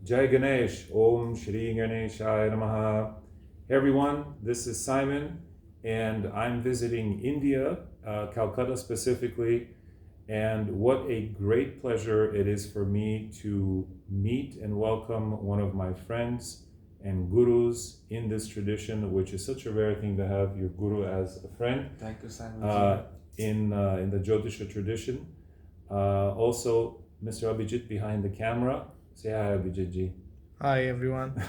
Jai Ganesh, Om Shri Ganeshaya Namaha. Hey everyone, this is Simon, and I'm visiting India, Calcutta specifically, and what a great pleasure it is for me to meet and welcome one of my friends and gurus in this tradition, which is such a rare thing to have your guru as a friend. Thank you, Simon. In the Jyotisha tradition. Also, Mr. Abhijit behind the camera. Say hi, Abhijit ji. Hi, everyone.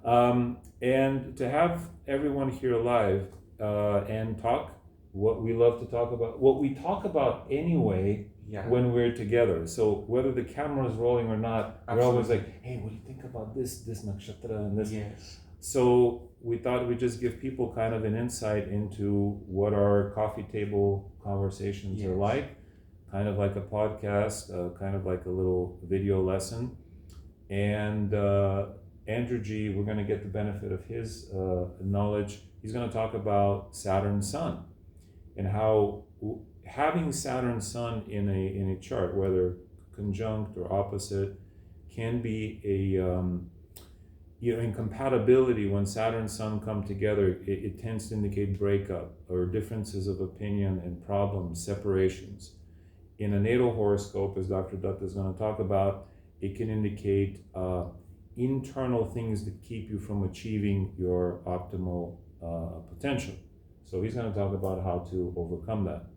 And to have everyone here live and talk what we love to talk about, what we talk about anyway when we're together. So whether the camera is rolling or not, we're always like, hey, what do you think about this nakshatra and this? Yes. So we thought we'd just give people kind of an insight into what our coffee table conversations are like, kind of like a podcast, kind of like a little video lesson. And Andrew G, we're going to get the benefit of his knowledge. He's going to talk about Saturn-Sun and how having Saturn-Sun in a chart, whether conjunct or opposite, can be a incompatibility. When Saturn and Sun come together, it tends to indicate breakup or differences of opinion and problems, separations. In a natal horoscope, as Dr. Dutta is going to talk about, it can indicate internal things that keep you from achieving your optimal potential. So he's going to talk about how to overcome that.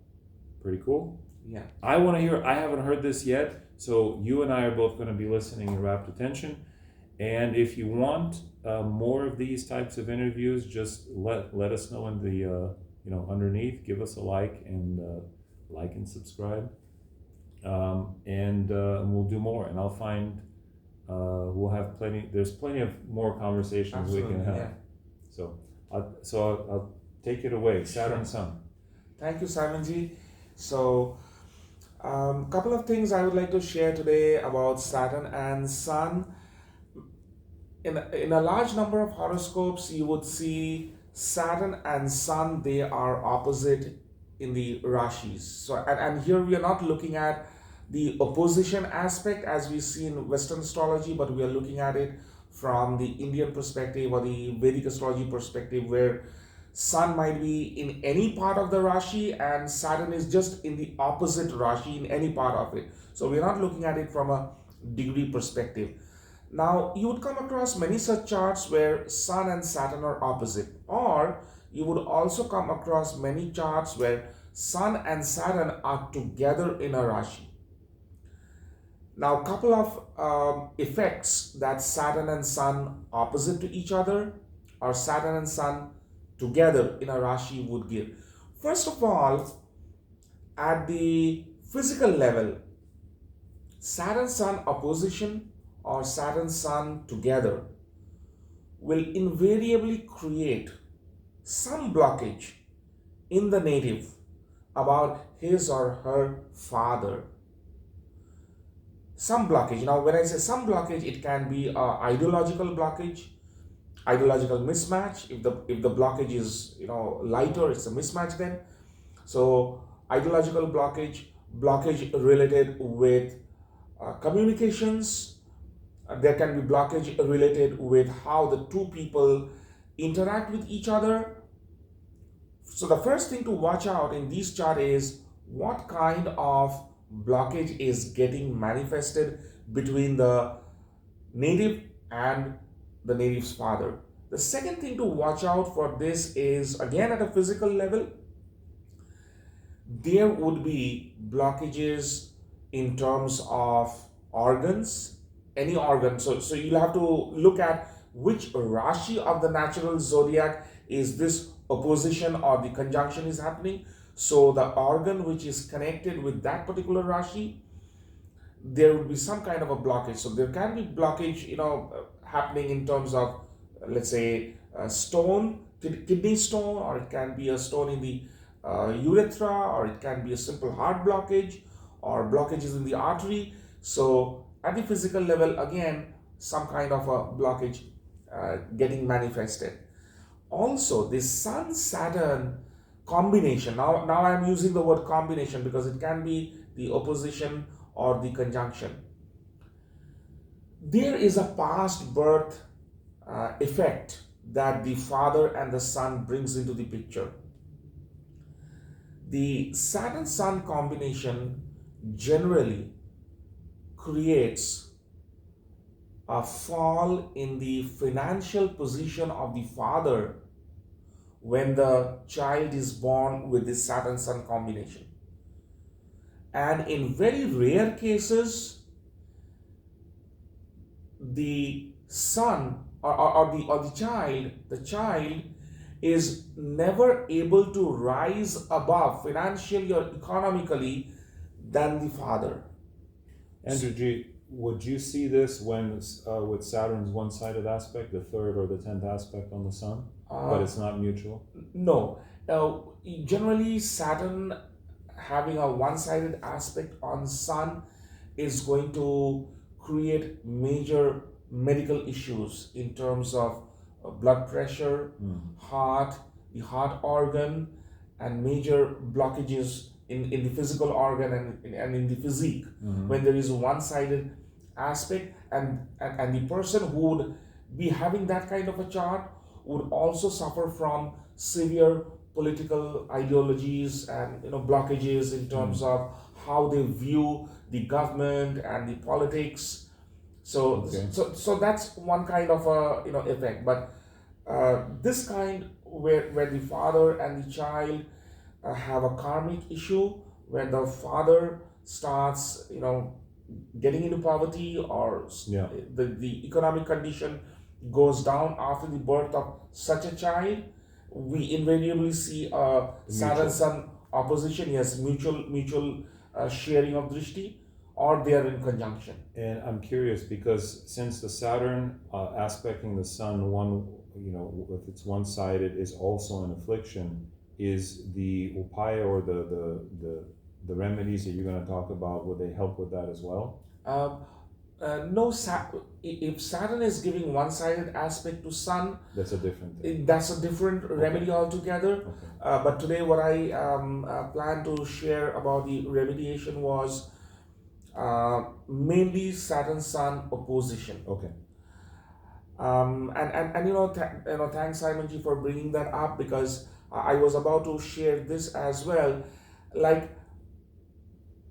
Pretty cool? Yeah. I haven't heard this yet, so you and I are both going to be listening in rapt attention. And if you want more of these types of interviews, just let us know in the underneath. Give us a like and subscribe, and we'll do more. And I'll find we'll have plenty. There's plenty of more conversations we can have. Yeah. So I'll take it away. Saturn-Sun. Thank you, Simonji. So, couple of things I would like to share today about Saturn and Sun. In a large number of horoscopes, you would see Saturn and Sun, they are opposite in the Rashis. So, and here we are not looking at the opposition aspect as we see in Western astrology, but we are looking at it from the Indian perspective or the Vedic astrology perspective, where Sun might be in any part of the Rashi and Saturn is just in the opposite Rashi in any part of it. So we're not looking at it from a degree perspective. Now, you would come across many such charts where Sun and Saturn are opposite, or you would also come across many charts where Sun and Saturn are together in a Rashi. Now, a couple of effects that Saturn and Sun opposite to each other or Saturn and Sun together in a Rashi would give. First of all, at the physical level, Saturn-Sun opposition or Saturn-Sun together will invariably create some blockage in the native about his or her father. Some blockage. Now, when I say some blockage, it can be an ideological blockage, ideological mismatch. If the blockage is lighter, it's a mismatch then. So ideological blockage related with communications. There can be blockage related with how the two people interact with each other. So the first thing to watch out in this chart is what kind of blockage is getting manifested between the native and the native's father. The second thing to watch out for this is, again at a physical level, there would be blockages in terms of organs, any organ. So you'll have to look at which Rashi of the natural zodiac is this opposition or the conjunction is happening. So the organ which is connected with that particular Rashi, there would be some kind of a blockage. So there can be blockage, happening in terms of, let's say, stone, kidney stone, or it can be a stone in the urethra, or it can be a simple heart blockage, or blockages in the artery. So at the physical level, again, some kind of a blockage getting manifested. Also, this Sun-Saturn combination, now I'm using the word combination because it can be the opposition or the conjunction. there is a past birth effect that the father and the son brings into the picture. The Saturn-Sun combination generally creates a fall in the financial position of the father when the child is born with this Saturn-Sun combination. And in very rare cases, the son or the child is never able to rise above financially or economically than the father. Andrew G, would you see this when with Saturn's one-sided aspect, the third or the 10th aspect on the sun, but it's not mutual? No. Generally, Saturn having a one-sided aspect on sun is going to create major medical issues in terms of blood pressure, heart, the heart organ, and major blockages in the physical organ and in the physique when there is a one-sided aspect, and the person who would be having that kind of a chart would also suffer from severe political ideologies and blockages in terms of how they view the government and the politics. So that's one kind of a effect. But this kind where the father and the child have a karmic issue, where the father starts getting into poverty, or the economic condition goes down after the birth of such a child, we invariably see a Saturn-Sun opposition. Yes, mutual sharing of drishti, or they are in conjunction. And I'm curious because since the Saturn aspecting the sun, if it's one-sided, is also an affliction, is the upaya or the remedies that you're going to talk about, would they help with that as well? No, if Saturn is giving one-sided aspect to Sun, that's a different thing. That's a different remedy altogether. But today what I plan to share about the remediation was mainly Saturn-Sun opposition. Okay. Thanks Simon G for bringing that up, because I was about to share this as well. Like,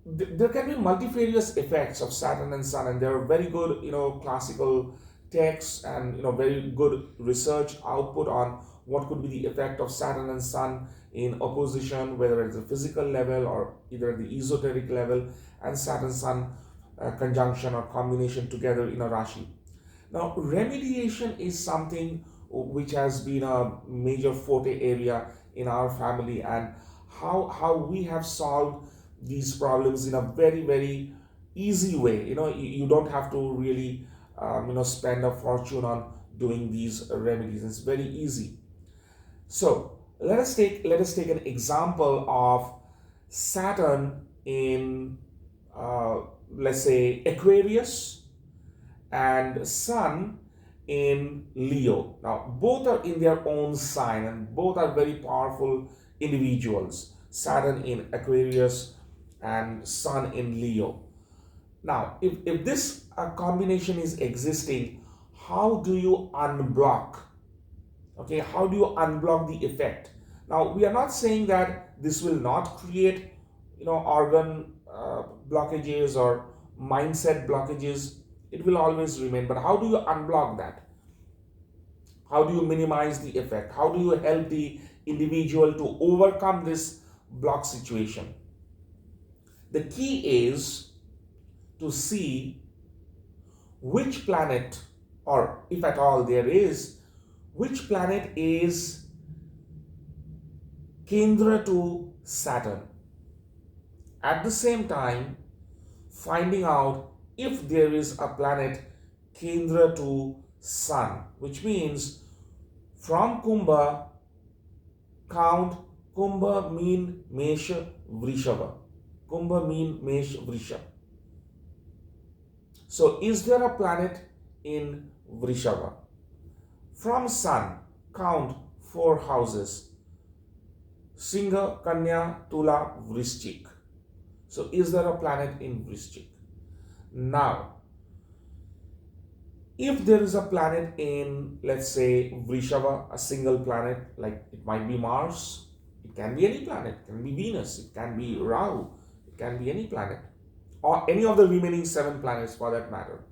there can be multifarious effects of Saturn and Sun, and there are very good, classical texts and very good research output on what could be the effect of Saturn and Sun in opposition, whether it's a physical level or either the esoteric level, and Saturn-Sun conjunction or combination together in a Rashi. Now, remediation is something which has been a major forte area in our family, and how we have solved these problems in a very, very easy way. You don't have to really spend a fortune on doing these remedies. It's very easy. So let us take an example of Saturn in let's say Aquarius and Sun in Leo. Now both are in their own sign and both are very powerful individuals. Saturn in Aquarius and Sun in Leo. Now, if this combination is existing, how do you unblock? Okay, how do you unblock the effect? Now, we are not saying that this will not create, organ blockages or mindset blockages. It will always remain. But how do you unblock that? How do you minimize the effect? How do you help the individual to overcome this block situation? The key is to see which planet, or if at all there is, which planet is Kendra to Saturn. At the same time, finding out if there is a planet Kendra to Sun, which means from Kumbha, count Kumbha, Meen, Mesha, Vrishava. Kumbha, Meen, Mesh, Vrisha. So, is there a planet in Vrishava? From Sun, count 4 houses: Singha, Kanya, Tula, Vrishchik. So, is there a planet in Vrishchik? Now, If there is a planet in, let's say, Vrishava, a single planet, like it might be Mars, it can be any planet, it can be Venus, it can be Rahu, it can be any planet, or any of the remaining 7 planets for that matter.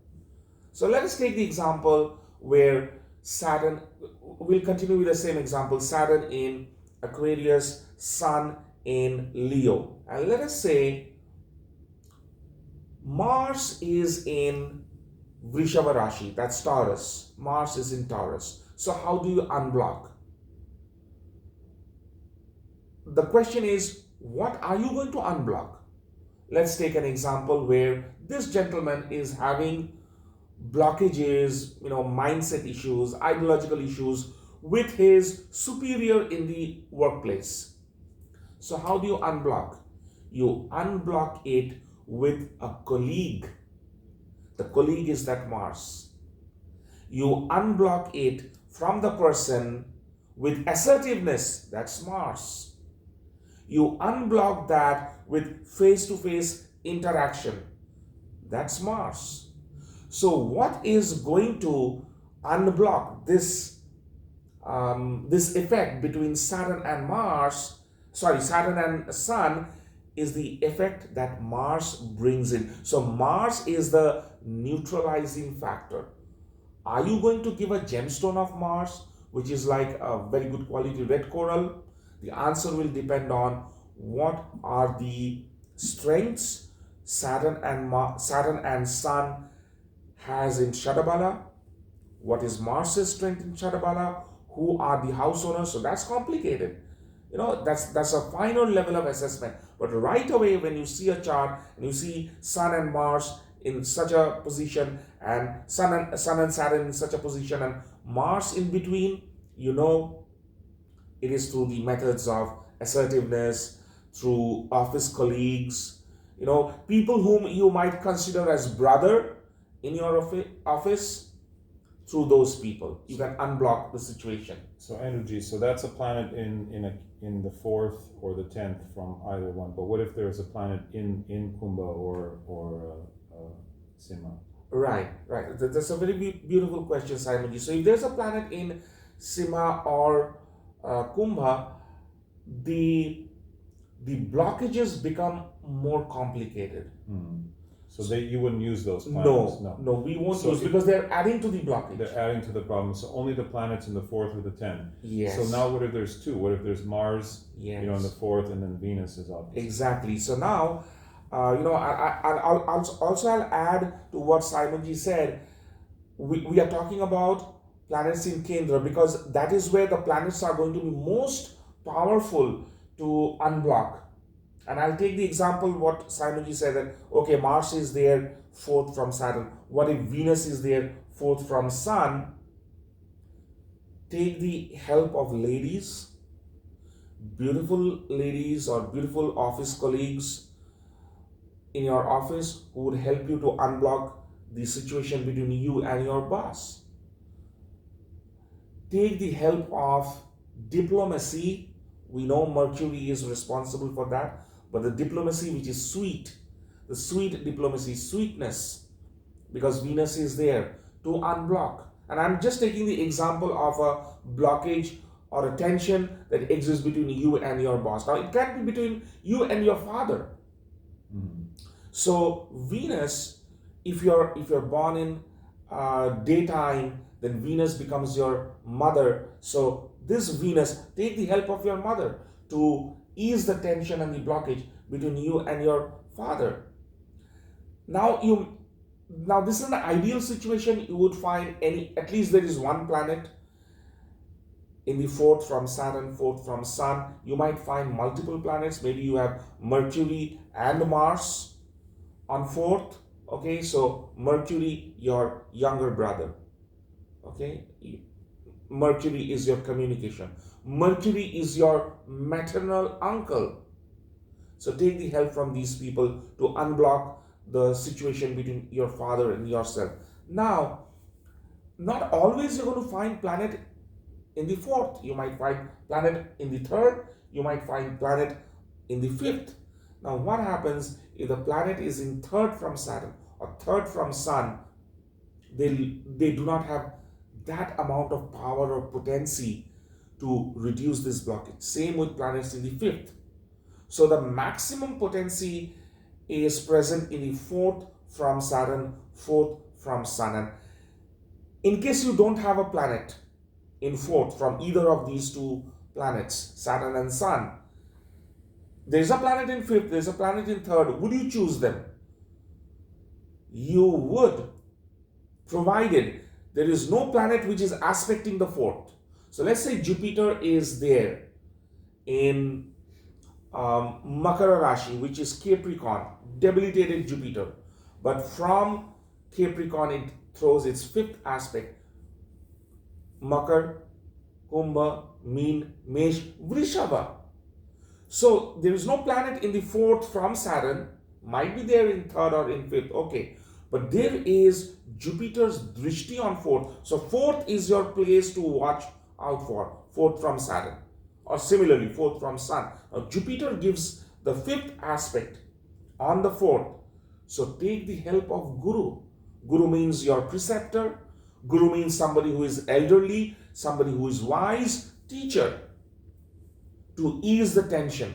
So let us take the example where Saturn, we'll continue with the same example, Saturn in Aquarius, Sun in Leo. And let us say Mars is in Vrishava Rashi, that's Taurus. Mars is in Taurus. So how do you unblock? The question is, what are you going to unblock? Let's take an example where this gentleman is having blockages, mindset issues, ideological issues with his superior in the workplace. So how do you unblock? You unblock it with a colleague. The colleague is that Mars. You unblock it from the person with assertiveness, that's Mars. You unblock that with face-to-face interaction, that's Mars. So what is going to unblock this effect between Saturn and Sun is the effect that Mars brings in. So Mars is the neutralizing factor. Are you going to give a gemstone of Mars, which is like a very good quality red coral? The answer will depend on what are the strengths Saturn and Sun has in Shadabala. What is Mars's strength in Shadabala? Who are the house owners? So that's complicated. That's a final level of assessment. But right away, when you see a chart and you see Sun and Mars in such a position, and Sun and Saturn in such a position, and Mars in between, it is through the methods of assertiveness, through office colleagues, people whom you might consider as brother in your office. Through those people, you can unblock the situation. So energy. So that's a planet in the 4th or the 10th from either one. But what if there's a planet in Kumbha or Sima? Right. That's a very beautiful question, Simonji. So if there's a planet in Sima or Kumbha, the blockages become more complicated. So you wouldn't use those planets? No, we won't use, because they're adding to the blockage. They're adding to the problem. So only the planets in the 4th or the 10th. Yes. So now what if there's 2? What if there's Mars, yes, in the 4th, and then Venus is obviously? Exactly. So now, I'll add to what Simonji said. We are talking about planets in Kendra, because that is where the planets are going to be most powerful to unblock. And I'll take the example what Simonji said, that okay, Mars is there 4th from Saturn. What if Venus is there 4th from Sun? Take the help of ladies, beautiful ladies or beautiful office colleagues in your office who would help you to unblock the situation between you and your boss. Take the help of diplomacy. We know Mercury is responsible for that. But the diplomacy which is sweet, the sweet diplomacy, sweetness, because Venus is there to unblock. And I'm just taking the example of a blockage or a tension that exists between you and your boss. Now, it can be between you and your father. So Venus, if you're born in daytime, then Venus becomes your mother. So this Venus, take the help of your mother to ease the tension and the blockage between you and your father. Now this is an ideal situation. You would find at least there is one planet in the 4th from Saturn, 4th from Sun. You might find multiple planets. Maybe you have Mercury and Mars on 4th. Okay, so Mercury, your younger brother. Okay, Mercury is your communication. Mercury is your maternal uncle. So take the help from these people to unblock the situation between your father and yourself. Now, not always you're going to find planet in the 4th. You might find planet in the 3rd. You might find planet in the 5th. Now, what happens if the planet is in 3rd from Saturn or 3rd from Sun? they do not have that amount of power or potency to reduce this blockage. Same with planets in the fifth. So the maximum potency is present in the fourth from Saturn, fourth from Sun. And in case you don't have a planet in fourth from either of these two planets, Saturn and Sun, there is a planet in fifth, there is a planet in third. Would you choose them? You would, provided there is no planet which is aspecting the fourth. So let's say Jupiter is there in Makara Rashi, which is Capricorn, debilitated Jupiter. But from Capricorn, it throws its fifth aspect. Makar, Kumbha, Meen, Mesh, Vrishava. So there is no planet in the fourth from Saturn, might be there in third or in fifth, okay. But there is Jupiter's drishti on fourth. So fourth is your place to watch out for, fourth from Saturn. Or similarly, fourth from Sun. Now Jupiter gives the fifth aspect on the fourth. So take the help of Guru. Guru means your preceptor. Guru means somebody who is elderly, somebody who is wise, teacher, to ease the tension.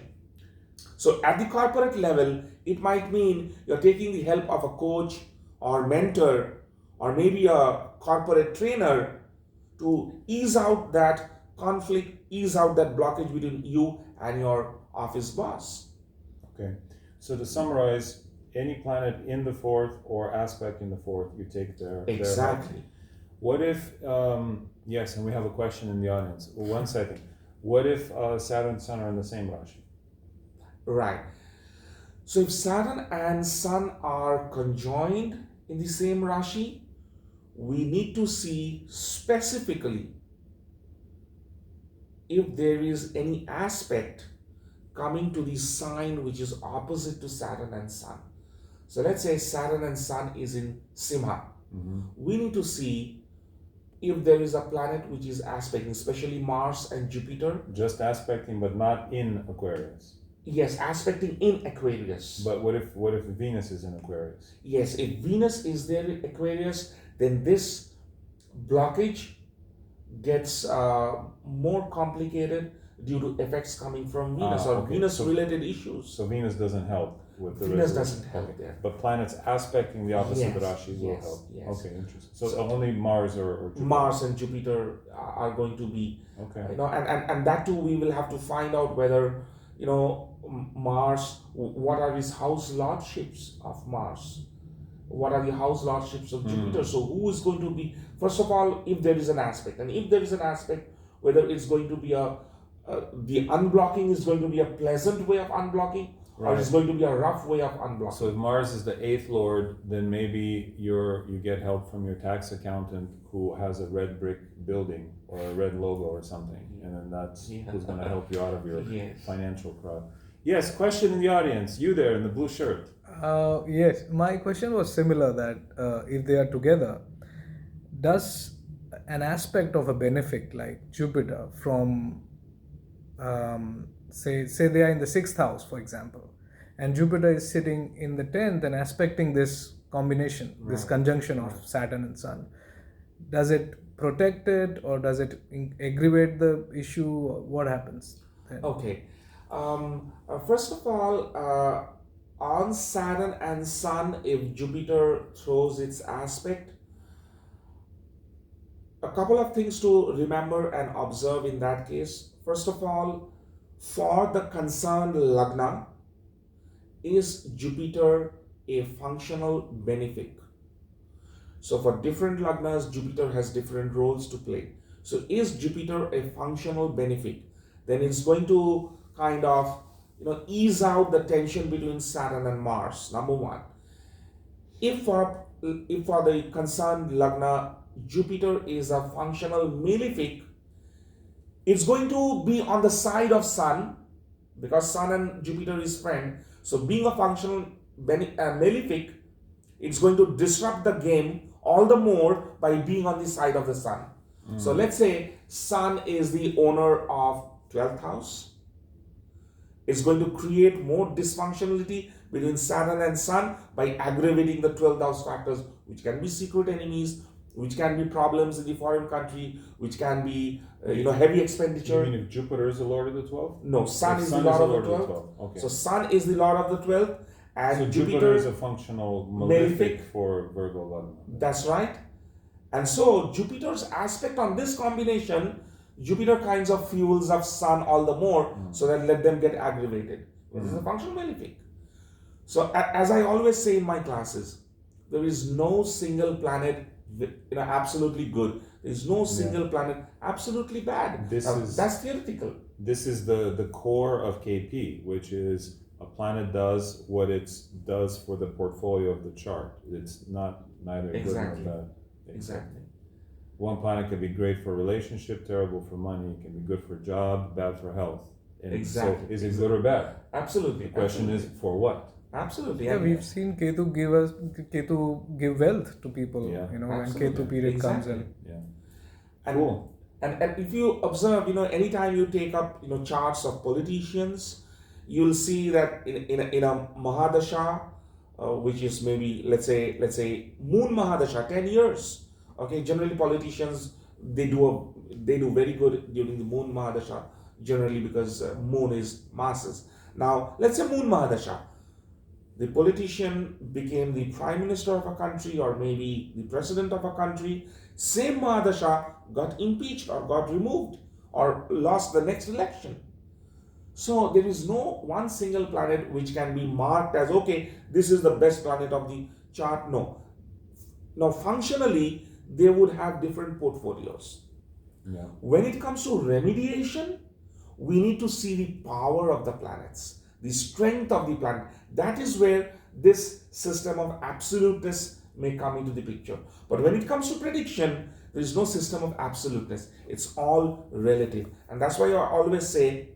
So at the corporate level, it might mean you're taking the help of a coach or mentor or maybe a corporate trainer to ease out that conflict, ease out that blockage between you and your office boss. Okay. So to summarize, any planet in the fourth or aspect in the fourth, you take their Exactly. help. What if, yes, and we have a question in the audience. One second. What if Saturn and Sun are in the same Rashi? Right. So if Saturn and Sun are conjoined in the same Rashi, we need to see specifically if there is any aspect coming to the sign which is opposite to Saturn and Sun. So let's say Saturn and Sun is in Simha. Mm-hmm. We need to see if there is a planet which is aspecting, especially Mars and Jupiter. Just aspecting, but not in Aquarius. Yes, aspecting in Aquarius. But what if Venus is in Aquarius? Yes, if Venus is there in Aquarius, then this blockage gets more complicated due to effects coming from Venus or okay. Venus-related issues. So Venus doesn't help with the Venus resolution. doesn't help there. But planets aspecting the opposite Yes, Rashi will yes, help. yes. Okay, interesting. So only Mars or Jupiter. Mars and Jupiter are going to be, Okay. and that too we will have to find out whether, Mars, what are his house lordships of Mars? What are the house lordships of Jupiter? So who is going to be, first of all, if there is an aspect, and if there is an aspect, whether it's going to be the unblocking is going to be a pleasant way of unblocking, or it's going to be a rough way of unblocking. So if Mars is the eighth lord, then maybe you get help from your tax accountant who has a red brick building or a red logo or something, and then that's who's going to help you out of your financial crowd. Yes, question in the audience. You there in the blue shirt. Yes, my question was similar that if they are together, does an aspect of a benefic like Jupiter from say they are in the 6th house, for example, and Jupiter is sitting in the 10th and aspecting this combination, this conjunction of Saturn and Sun, does it protect it or does it aggravate the issue? What happens then? Okay. First of all, on Saturn and Sun, if Jupiter throws its aspect, a couple of things to remember and observe in that case. First of all, for the concerned Lagna, is Jupiter a functional benefic? So for different Lagnas, Jupiter has different roles to play. So is Jupiter a functional benefic? Then it's going to kind of ease out the tension between Saturn and Mars, number one. If for the concerned Lagna, Jupiter is a functional malefic, it's going to be on the side of Sun, because Sun and Jupiter is friend. So being a functional malefic, it's going to disrupt the game all the more by being on the side of the Sun. So let's say Sun is the owner of 12th house. It's going to create more dysfunctionality between Saturn and Sun by aggravating the 12th house factors, which can be secret enemies, which can be problems in the foreign country, which can be heavy expenditure. You mean if Jupiter is the lord of the 12th? No, Sun If is Sun the lord is of the 12th. 12th. Okay. So Sun is the lord of the 12th, and So Jupiter is a functional malefic for Virgo Lagna. That's right. And so Jupiter's aspect on this combination, Jupiter kinds of fuels up Sun all the more, so that let them get aggravated. This is a functional malefic. So as I always say in my classes, there is no single planet absolutely good. There is no single planet absolutely bad. That's theoretical. This is the core of KP, which is a planet does what it does for the portfolio of the chart. It's not neither good nor bad. Exactly. One planet can be great for relationship, terrible for money, can be good for job, bad for health. And so is it good or bad? Absolutely. The question is for what? Absolutely. Yeah, we've seen Ketu give wealth to people, when Ketu period comes in. Yeah. And, cool. And if you observe, anytime you take up, charts of politicians, you'll see that in a Mahadasha, which is maybe, let's say Moon Mahadasha, 10 years. Okay, generally politicians, they do very good during the Moon Mahadasha, generally because Moon is masses. Now, let's say Moon Mahadasha. The politician became the prime minister of a country or maybe the president of a country. Same Mahadasha got impeached or got removed or lost the next election. So there is no one single planet which can be marked as, okay, this is the best planet of the chart. No. Now, functionally, they would have different portfolios. Yeah. When it comes to remediation, we need to see the power of the planets, the strength of the planet. That is where this system of absoluteness may come into the picture. But when it comes to prediction, there is no system of absoluteness. It's all relative. And that's why I always say,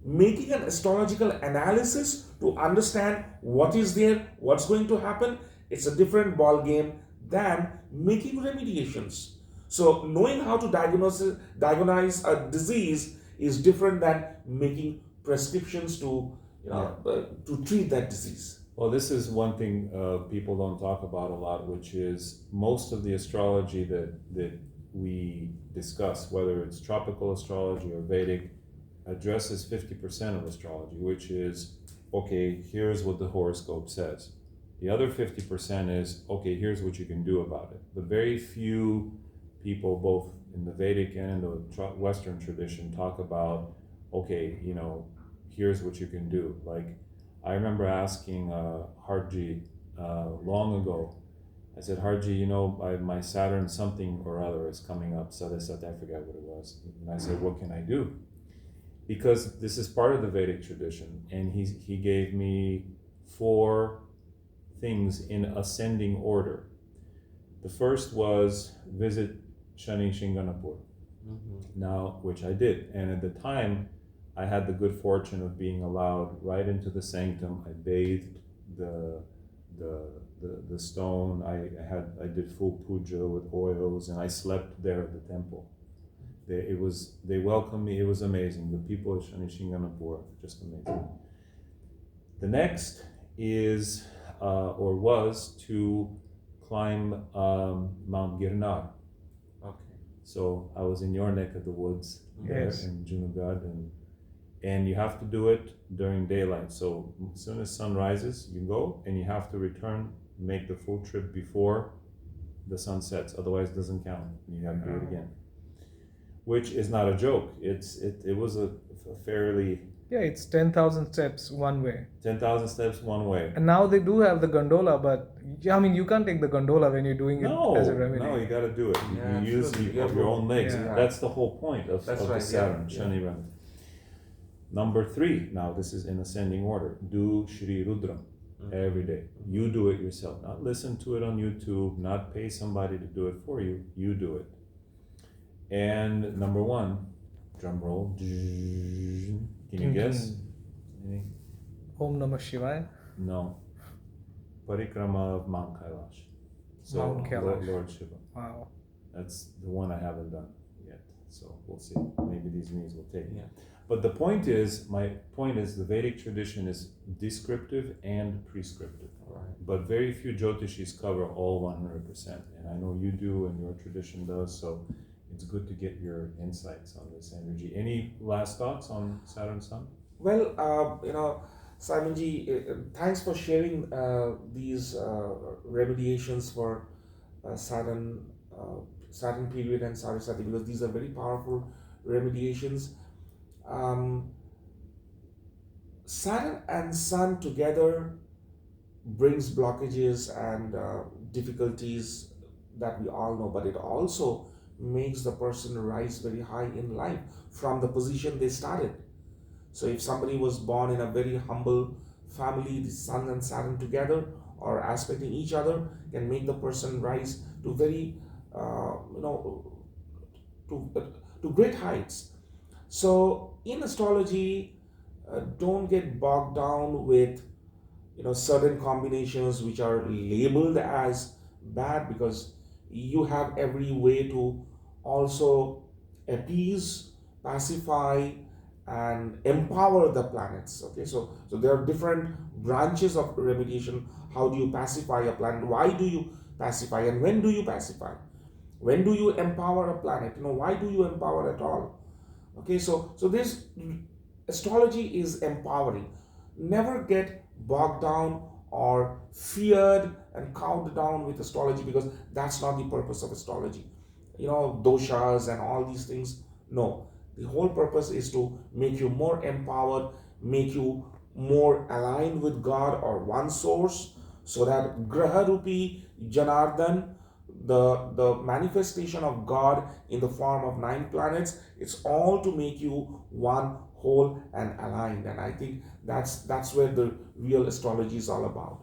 making an astrological analysis to understand what is there, what's going to happen, it's a different ball game than making remediations. So knowing how to diagnose a disease is different than making prescriptions to treat that disease. Well, this is one thing people don't talk about a lot, which is most of the astrology that we discuss, whether it's tropical astrology or Vedic, addresses 50% of astrology, which is, okay, here's what the horoscope says. The other 50% is, okay, here's what you can do about it. But very few people, both in the Vedic and in the Western tradition, talk about, okay, here's what you can do. Like, I remember asking Harji long ago, I said, Harji, my Saturn something or other is coming up. So I forgot what it was. And I said, what can I do? Because this is part of the Vedic tradition. And he gave me 4 things in ascending order. The first was visit Shani Shinganapur. Now, which I did. And at the time, I had the good fortune of being allowed right into the sanctum. I bathed the stone. I did full puja with oils, and I slept there at the temple. They welcomed me. It was amazing. The people of Shani Shinganapur, just amazing. The next is was to climb Mount Girnar. Okay. So I was in your neck of the woods, Yes, in Junagadh, and you have to do it during daylight. So as soon as sun rises, you go, and you have to return, make the full trip before the sun sets. Otherwise, it doesn't count. You have to do it again, which is not a joke. It was a fairly it's 10,000 steps one way. 10,000 steps one way. And now they do have the gondola, but you can't take the gondola when you're doing it as a remedy. No, you got to do it. Yeah, you use your own legs. Yeah. That's the whole point of That's the right, Saturn, yeah. Shani remedy. Number 3, now this is in ascending order, do Shri Rudram every day. You do it yourself. Not listen to it on YouTube, not pay somebody to do it for you. You do it. And number 1, drum roll. Can you guess? Any? Om Namah Shivaya. No. Parikrama of Mount Kailash. So Mount Kailash. Lord Shiva. Wow. That's the one I haven't done yet. So we'll see. Maybe these meetings will take. Yeah. But the point is, my point is, the Vedic tradition is descriptive and prescriptive. Right. But very few Jyotishis cover all 100%. And I know you do and your tradition does, so it's good to get your insights on this energy. Any last thoughts on Saturn-Sun? Well, Simonji, thanks for sharing these remediations for Saturn, Saturn period and Saraswati, because these are very powerful remediations. Saturn and Sun together brings blockages and difficulties that we all know, but it also makes the person rise very high in life from the position they started. So if somebody was born in a very humble family, the Sun and Saturn together or aspecting each other can make the person rise to very, to great heights. So in astrology, don't get bogged down with certain combinations which are labeled as bad, because you have every way to also appease, pacify, and empower the planets. Okay, so there are different branches of remediation. How do you pacify a planet? Why do you pacify, and when do you pacify? When do you empower a planet? Why do you empower at all? Okay, so this astrology is empowering. Never get bogged down or feared and cowed down with astrology, because that's not the purpose of astrology. Doshas and all these things. No, the whole purpose is to make you more empowered, make you more aligned with God or one source, so that Graha Rupi Janardhan, the manifestation of God in the form of 9 planets, it's all to make you one, whole, and aligned. And I think that's where the real astrology is all about.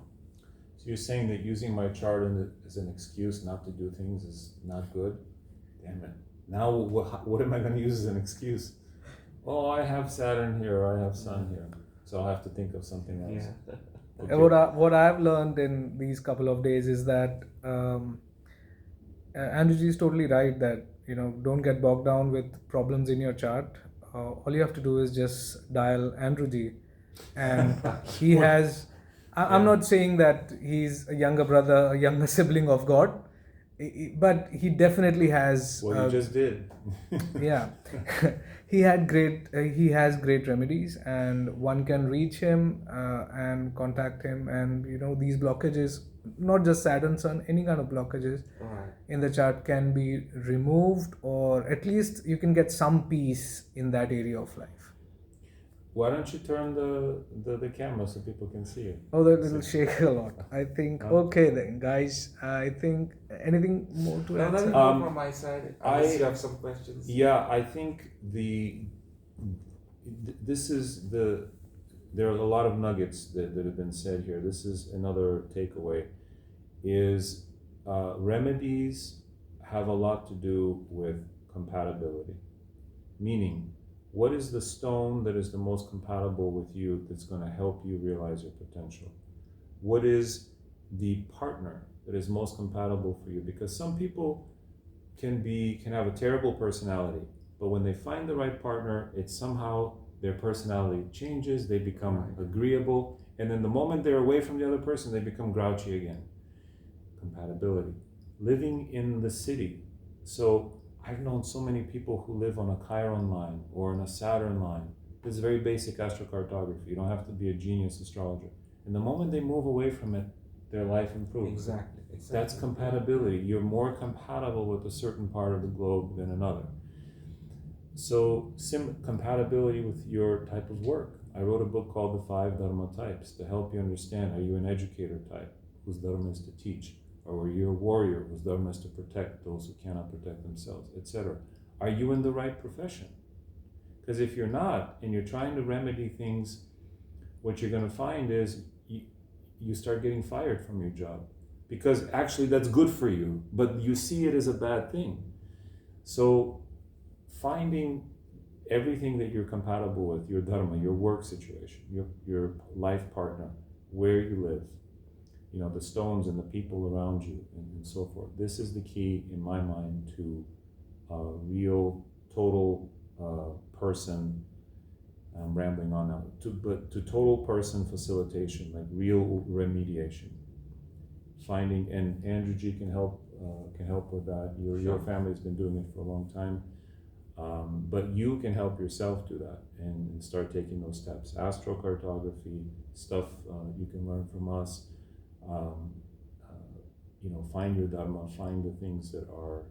So you're saying that using my chart as an excuse not to do things is not good? Damn it. Now what am I going to use as an excuse? Oh, I have Saturn here, I have Sun here. So I'll have to think of something else. Yeah. Okay. What I've learned in these couple of days is that Andrewji is totally right that don't get bogged down with problems in your chart. All you have to do is just dial Andrewji, and he has. I'm not saying that he's a younger brother, a younger sibling of God, but he definitely has. Well, you just did. Yeah, he has great remedies, and one can reach him and contact him, and these blockages, not just Saturn-Sun, any kind of blockages in the chart can be removed, or at least you can get some peace in that area of life. Why don't you turn the camera so people can see it? Oh, that will shake a lot. I think. Okay then, guys. I think anything more to add? Nothing more from my side. Unless you have some questions. Yeah, I think this is there are a lot of nuggets that have been said here. This is another takeaway, is remedies have a lot to do with compatibility. Meaning, what is the stone that is the most compatible with you that's going to help you realize your potential? What is the partner that is most compatible for you? Because some people can have a terrible personality, but when they find the right partner, it's somehow their personality changes, they become agreeable, and then the moment they're away from the other person, they become grouchy again. Compatibility. Living in the city. So I've known so many people who live on a Chiron line or on a Saturn line. This is very basic astrocartography. You don't have to be a genius astrologer. And the moment they move away from it, their life improves. Exactly. That's compatibility. You're more compatible with a certain part of the globe than another. So compatibility with your type of work. I wrote a book called The 5 Dharma Types to help you understand. Are you an educator type whose dharma is to teach? Or are you a warrior whose dharma is to protect those who cannot protect themselves, etc.? Are you in the right profession? Because if you're not, and you're trying to remedy things, what you're going to find is you start getting fired from your job. Because actually that's good for you, but you see it as a bad thing. So finding everything that you're compatible with, your dharma, your work situation, your life partner, where you live, the stones and the people around you, and so forth. This is the key, in my mind, to a real, total person I'm rambling on now. But to total person facilitation, like real remediation, finding, and Andrew G can help with that. Your family's been doing it for a long time, but you can help yourself do that and start taking those steps. Astrocartography stuff you can learn from us. Find your dharma, find the things that are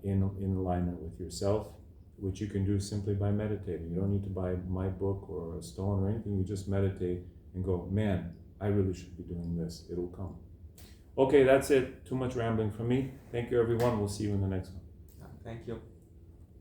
in alignment with yourself, which you can do simply by meditating. You don't need to buy my book or a stone or anything. You just meditate and go, man, I really should be doing this. It'll come. Okay, that's it. Too much rambling from me. Thank you, everyone. We'll see you in the next one. Thank you.